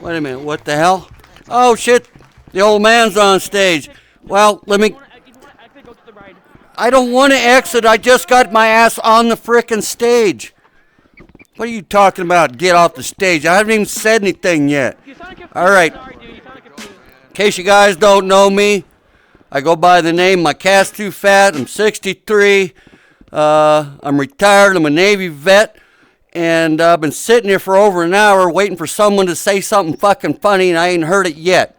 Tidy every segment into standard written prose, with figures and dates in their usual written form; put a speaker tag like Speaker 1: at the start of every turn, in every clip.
Speaker 1: Wait a minute, what the hell? Oh shit, the old man's on stage. Well, let me. I don't want to exit. I just got my ass on the frickin' stage. What are you talking about? Get off the stage. I haven't even said anything yet. All right. In case you guys don't know me, I go by the name My Cat's Too Fat. I'm 63. I'm retired. I'm a Navy vet. And I've been sitting here for over an hour waiting for someone to say something fucking funny, and I ain't heard it yet.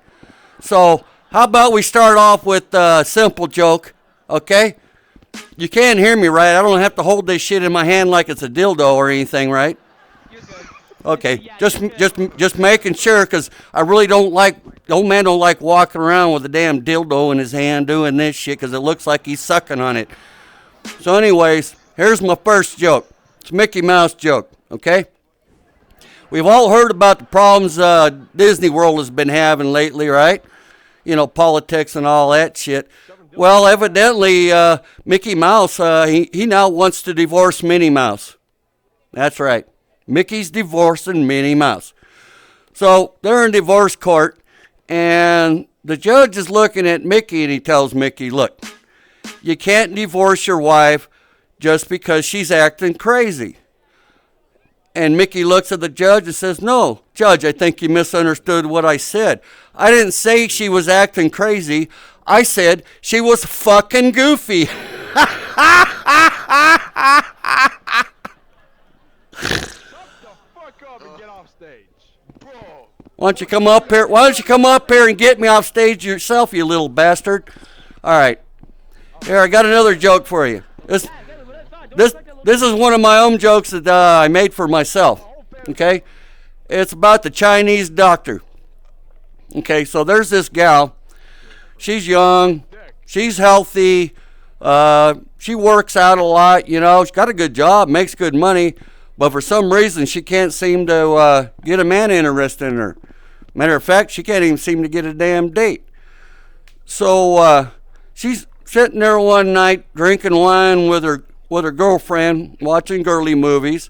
Speaker 1: So how about we start off with a simple joke, okay? You can't hear me, right? I don't have to hold this shit in my hand like it's a dildo or anything, right? Okay, just making sure, because I really don't like, the old man don't like walking around with a damn dildo in his hand doing this shit, because it looks like he's sucking on it. So anyways, here's my first joke. It's a Mickey Mouse joke, okay? We've all heard about the problems Disney World has been having lately, right? You know, politics and all that shit. Well, evidently, Mickey Mouse, he now wants to divorce Minnie Mouse. That's right. Mickey's divorcing Minnie Mouse. So they're in divorce court, and the judge is looking at Mickey, and he tells Mickey, look, you can't divorce your wife just because she's acting crazy. And Mickey looks at the judge and says, no, Judge, I think you misunderstood what I said. I didn't say she was acting crazy. I said she was fucking goofy.
Speaker 2: Shut the fuck up and get off stage. Bro.
Speaker 1: Why don't you come up here? Why don't you come up here and get me off stage yourself, you little bastard? All right. Here, I got another joke for you. This is one of my own jokes that I made for myself, okay? It's about the Chinese doctor. Okay, so there's this gal. She's young. She's healthy. She works out a lot, you know. She's got a good job, makes good money. But for some reason, she can't seem to get a man interested in her. Matter of fact, she can't even seem to get a damn date. So she's sitting there one night drinking wine with her girlfriend, watching girly movies,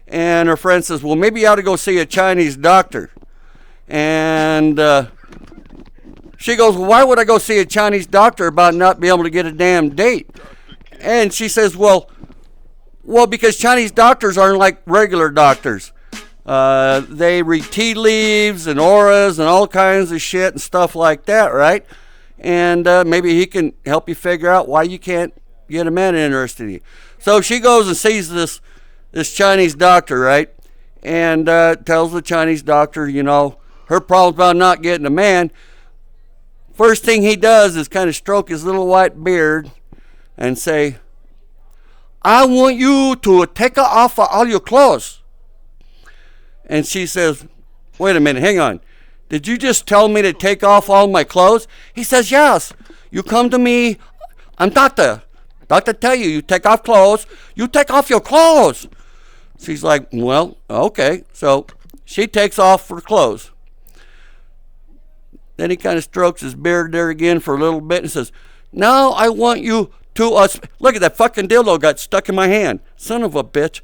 Speaker 1: and her friend says, well, maybe you ought to go see a Chinese doctor. And she goes, well, why would I go see a Chinese doctor about not being able to get a damn date? And she says, well, because Chinese doctors aren't like regular doctors. They read tea leaves and auras and all kinds of shit and stuff like that, right? And maybe he can help you figure out why you can't get a man interested in you. So she goes and sees this Chinese doctor, right? And tells the Chinese doctor, you know, her problem's about not getting a man. First thing he does is kind of stroke his little white beard and say, I want you to take off all your clothes. And she says, wait a minute, hang on. Did you just tell me to take off all my clothes? He says, yes. You come to me, I'm doctor. Doctor tell you, you take off clothes. You take off your clothes. She's like, well, okay. So she takes off her clothes. Then he kind of strokes his beard there again for a little bit and says, now I want you to, look at that fucking dildo got stuck in my hand. Son of a bitch.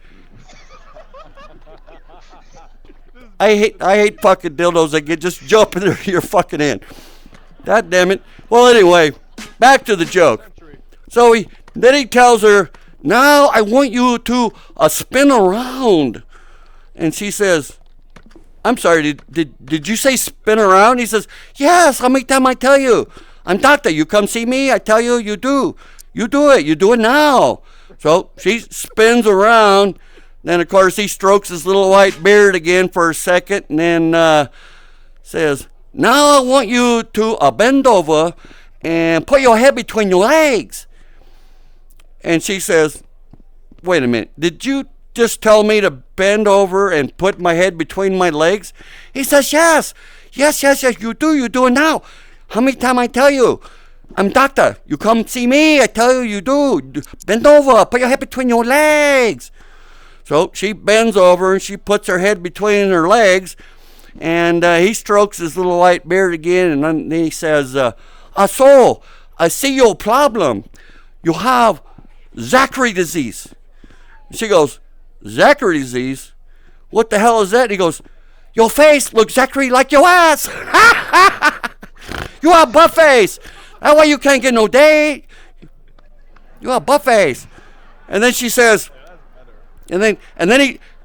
Speaker 1: I hate fucking dildos that get just jump into your fucking hand. God damn it. Well, anyway, back to the joke. So then he tells her, now I want you to spin around. And she says, I'm sorry, did you say spin around? He says, yes, how many times I tell you? I'm doctor, you come see me, I tell you, you do. You do it now. So she spins around. Then, of course, he strokes his little white beard again for a second and then says, now I want you to bend over and put your head between your legs. And she says, wait a minute, did you just tell me to bend over and put my head between my legs? He says, yes, you do it now. How many times I tell you? I'm doctor, you come see me, I tell you, you do. Bend over, put your head between your legs. So she bends over and she puts her head between her legs, and he strokes his little white beard again, and then he says, so I see your problem. You have Zachary disease. She goes, Zachary disease? What the hell is that? And he goes, Your face looks exactly like your ass. You are butt face. That way you can't get no date. You are butt face. And then she says, and then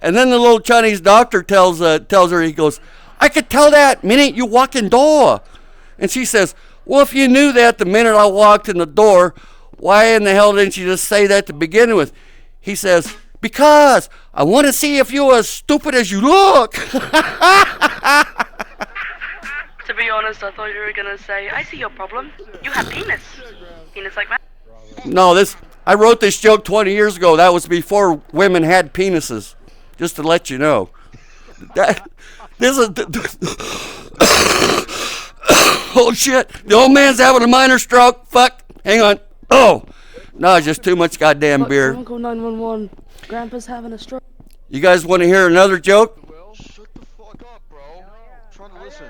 Speaker 1: the little Chinese doctor tells her, he goes, I could tell that minute you walk in door. And she says, well, if you knew that the minute I walked in the door, why in the hell didn't you just say that to begin with? He says, because I want to see if you're as stupid as you look.
Speaker 3: To be honest, I thought you were gonna say, I see your problem. You have penis. Penis like that?
Speaker 1: No, I wrote this joke 20 years ago. That was before women had penises. Just to let you know. Oh shit! The old man's having a minor stroke. Fuck. Hang on. Oh, no, it's just too much goddamn beer.
Speaker 3: Uncle 911. Grandpa's having a stroke.
Speaker 1: You guys want to hear another joke?
Speaker 4: Shut the fuck up, bro. I'm trying to listen.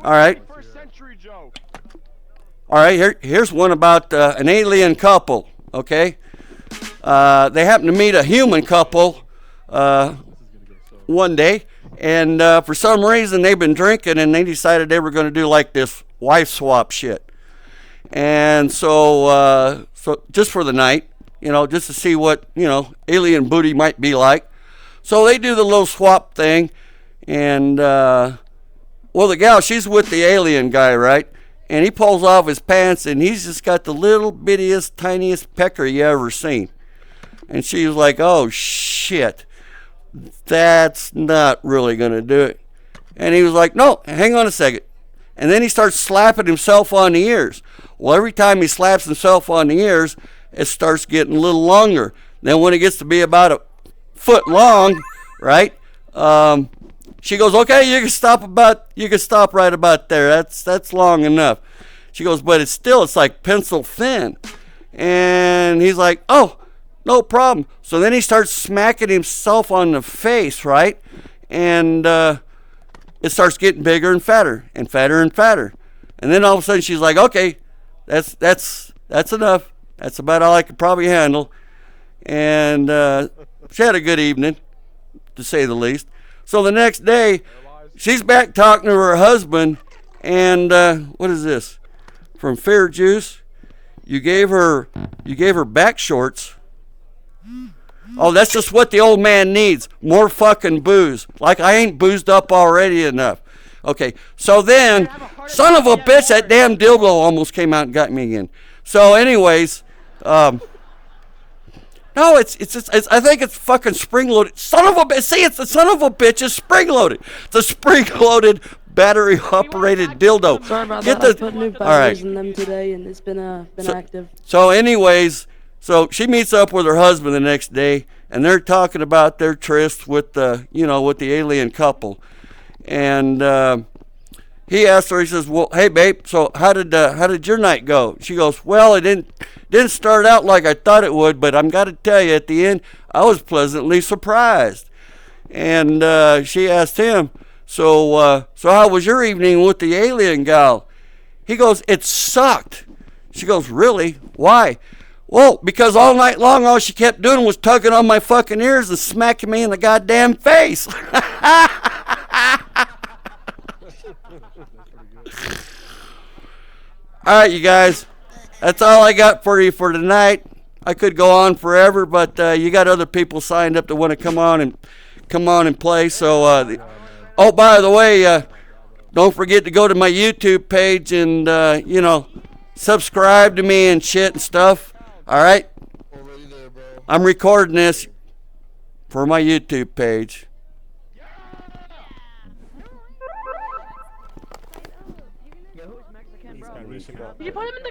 Speaker 1: All right.
Speaker 2: First century joke.
Speaker 1: All right. Here's one about an alien couple. Okay. They happen to meet a human couple one day, and for some reason they've been drinking, and they decided they were going to do like this wife swap shit. And so just for the night, just to see what, alien booty might be like. So they do the little swap thing, and, the gal, she's with the alien guy, right? And he pulls off his pants, and he's just got the little bittiest, tiniest pecker you ever seen. And she's like, oh, shit, that's not really going to do it. And he was like, no, hang on a second. And then he starts slapping himself on the ears. Well, every time he slaps himself on the ears, it starts getting a little longer. Then when it gets to be about a foot long, right? She goes, okay, you can stop right about there. That's long enough. She goes, but it's like pencil thin. And he's like, oh, no problem. So then he starts smacking himself on the face, right? And it starts getting bigger and fatter and fatter and fatter. And then all of a sudden she's like, okay, that's enough. That's about all I could probably handle. And she had a good evening, to say the least. So the next day, she's back talking to her husband, and what is this? From Fair Juice, you gave her back shorts. Oh, that's just what the old man needs. More fucking booze. Like I ain't boozed up already enough. Okay, so then, son of a bitch, that damn dildo almost came out and got me again. So anyways, no, it's I think it's fucking spring-loaded. Son of a bitch, see, it's the son of a bitch is spring-loaded. It's a spring-loaded, battery-operated dildo.
Speaker 3: Sorry about that. I put new batteries in them today, and it's been active.
Speaker 1: So anyways, so she meets up with her husband the next day, and they're talking about their tryst with the alien couple. And he asked her, he says, well, hey babe, so how did your night go? She goes, well, it didn't start out like I thought it would, but I'm got to tell you, at the end, I was pleasantly surprised. And she asked him, so how was your evening with the alien gal? He goes, it sucked. She goes, really? Why? Well, because all night long, all she kept doing was tugging on my fucking ears and smacking me in the goddamn face. All right, you guys, that's all I got for you for tonight. I could go on forever, but you got other people signed up that want to come on and play. So, oh, by the way, don't forget to go to my YouTube page and subscribe to me and shit and stuff. All right, I'm recording this for my YouTube page.
Speaker 3: Did you put him in the